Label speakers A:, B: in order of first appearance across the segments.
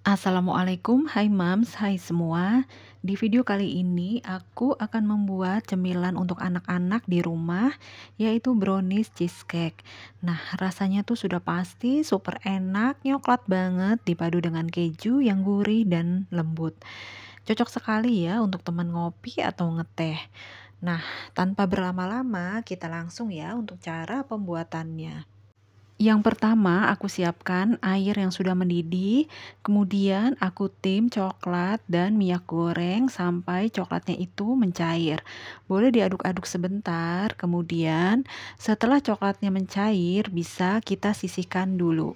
A: Assalamualaikum, hai Mams, hai semua. Di video kali ini aku akan membuat cemilan untuk anak-anak di rumah, yaitu brownies cheesecake. Nah, rasanya tuh sudah pasti super enak, nyoklat banget dipadu dengan keju yang gurih dan lembut. Cocok sekali ya untuk teman ngopi atau ngeteh. Nah, tanpa berlama-lama, kita langsung ya untuk cara pembuatannya. Yang pertama, aku siapkan air yang sudah mendidih, kemudian aku tim coklat dan minyak goreng sampai coklatnya itu mencair. Boleh diaduk-aduk sebentar, kemudian setelah coklatnya mencair, bisa kita sisihkan dulu.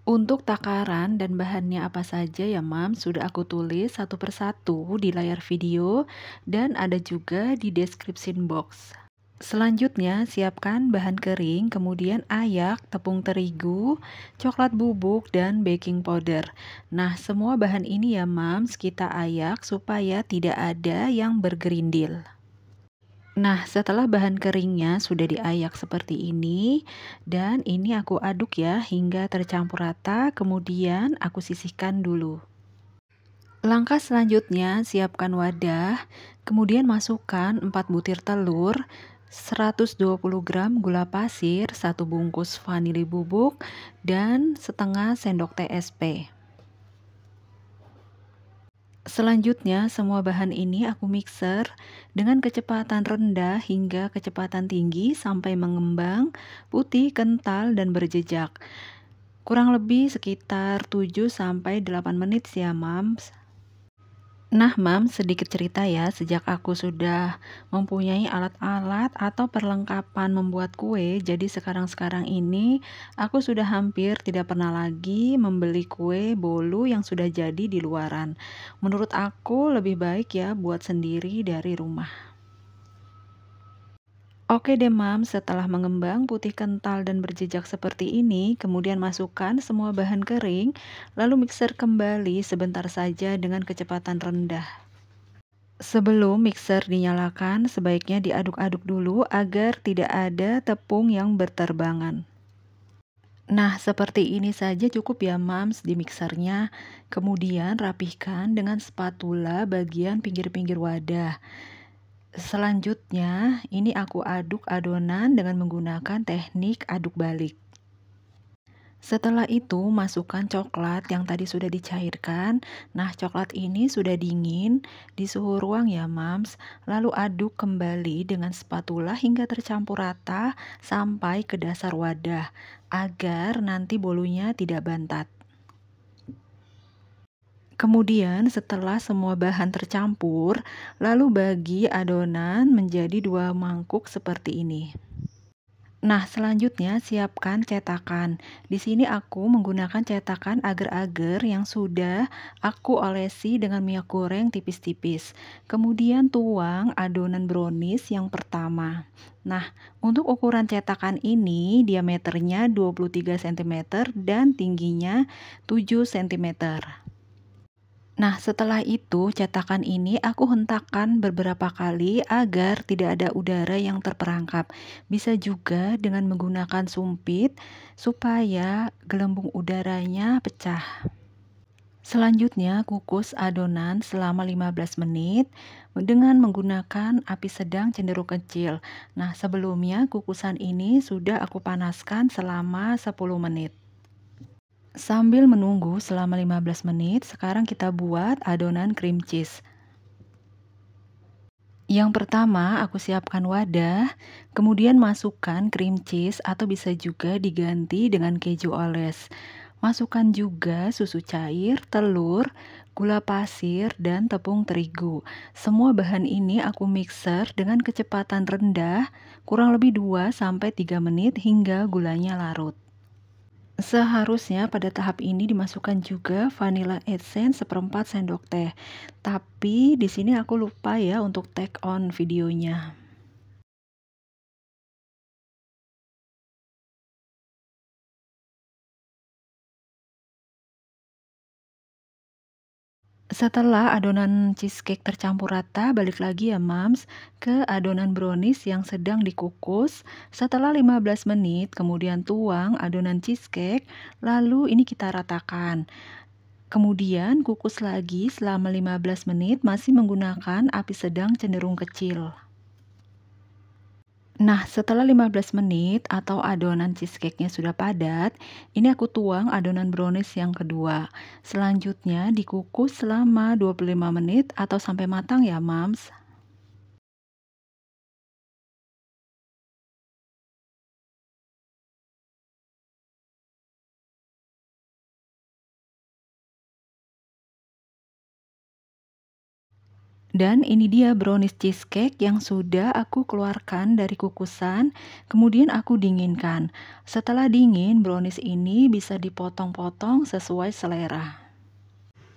A: Untuk takaran dan bahannya apa saja ya Mam, sudah aku tulis satu persatu di layar video dan ada juga di description box. Selanjutnya, siapkan bahan kering, kemudian ayak, tepung terigu, coklat bubuk, dan baking powder. Nah, semua bahan ini ya Mams, kita ayak supaya tidak ada yang bergerindil. Nah, setelah bahan keringnya sudah diayak seperti ini, dan ini aku aduk ya hingga tercampur rata, kemudian aku sisihkan dulu. Langkah selanjutnya, siapkan wadah, kemudian masukkan 4 butir telur, 120 gram gula pasir, 1 bungkus vanili bubuk, dan setengah sendok teh SP. Selanjutnya, semua bahan ini aku mixer dengan kecepatan rendah hingga kecepatan tinggi sampai mengembang, putih, kental, dan berjejak. Kurang lebih sekitar 7-8 menit ya, Mams. Nah, Mam, sedikit cerita ya, sejak aku sudah mempunyai alat-alat atau perlengkapan membuat kue, jadi sekarang-sekarang ini aku sudah hampir tidak pernah lagi membeli kue bolu yang sudah jadi di luaran. Menurut aku lebih baik ya buat sendiri dari rumah. Oke deh Mam, setelah mengembang putih kental dan berjejak seperti ini, kemudian masukkan semua bahan kering, lalu mixer kembali sebentar saja dengan kecepatan rendah. Sebelum mixer dinyalakan, sebaiknya diaduk-aduk dulu agar tidak ada tepung yang berterbangan. Nah, seperti ini saja cukup ya Mams di mixernya. Kemudian rapihkan dengan spatula bagian pinggir-pinggir wadah. Selanjutnya, ini aku aduk adonan dengan menggunakan teknik aduk balik. Setelah itu, masukkan coklat yang tadi sudah dicairkan. Nah, coklat ini sudah dingin di suhu ruang ya, Mams. Lalu aduk kembali dengan spatula hingga tercampur rata sampai ke dasar wadah, agar nanti bolunya tidak bantat. Kemudian, setelah semua bahan tercampur, lalu bagi adonan menjadi 2 mangkuk seperti ini. Nah, selanjutnya siapkan cetakan. Di sini aku menggunakan cetakan agar-agar yang sudah aku olesi dengan minyak goreng tipis-tipis. Kemudian tuang adonan brownies yang pertama. Nah, untuk ukuran cetakan ini diameternya 23 cm dan tingginya 7 cm. Nah, setelah itu cetakan ini aku hentakkan beberapa kali agar tidak ada udara yang terperangkap. Bisa juga dengan menggunakan sumpit supaya gelembung udaranya pecah. Selanjutnya kukus adonan selama 15 menit dengan menggunakan api sedang cenderung kecil. Nah, sebelumnya kukusan ini sudah aku panaskan selama 10 menit. Sambil menunggu selama 15 menit, sekarang kita buat adonan cream cheese. Yang pertama, aku siapkan wadah, kemudian masukkan cream cheese atau bisa juga diganti dengan keju oles. Masukkan juga susu cair, telur, gula pasir, dan tepung terigu. Semua bahan ini aku mixer dengan kecepatan rendah, kurang lebih 2-3 menit hingga gulanya larut. Seharusnya pada tahap ini dimasukkan juga vanilla essence 1/4 sendok teh. Tapi di sini aku lupa ya untuk tag on videonya. Setelah adonan cheesecake tercampur rata, balik lagi ya Mams ke adonan brownies yang sedang dikukus. Setelah 15 menit, kemudian tuang adonan cheesecake, lalu ini kita ratakan. Kemudian kukus lagi selama 15 menit masih menggunakan api sedang cenderung kecil. Nah, setelah 15 menit atau adonan cheesecake-nya sudah padat, ini aku tuang adonan brownies yang kedua. Selanjutnya dikukus selama 25 menit atau sampai matang ya, Mams. Dan ini dia brownies cheesecake yang sudah aku keluarkan dari kukusan, kemudian aku dinginkan. Setelah dingin, brownies ini bisa dipotong-potong sesuai selera.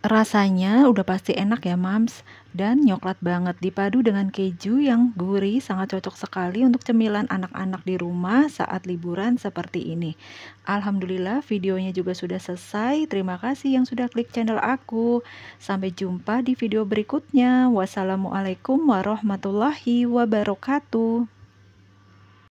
A: Rasanya udah pasti enak ya, Mams, dan nyoklat banget dipadu dengan keju yang gurih, sangat cocok sekali untuk cemilan anak-anak di rumah saat liburan seperti ini. Alhamdulillah videonya juga sudah selesai. Terima kasih yang sudah klik channel aku. Sampai jumpa di video berikutnya. Wassalamualaikum warahmatullahi wabarakatuh.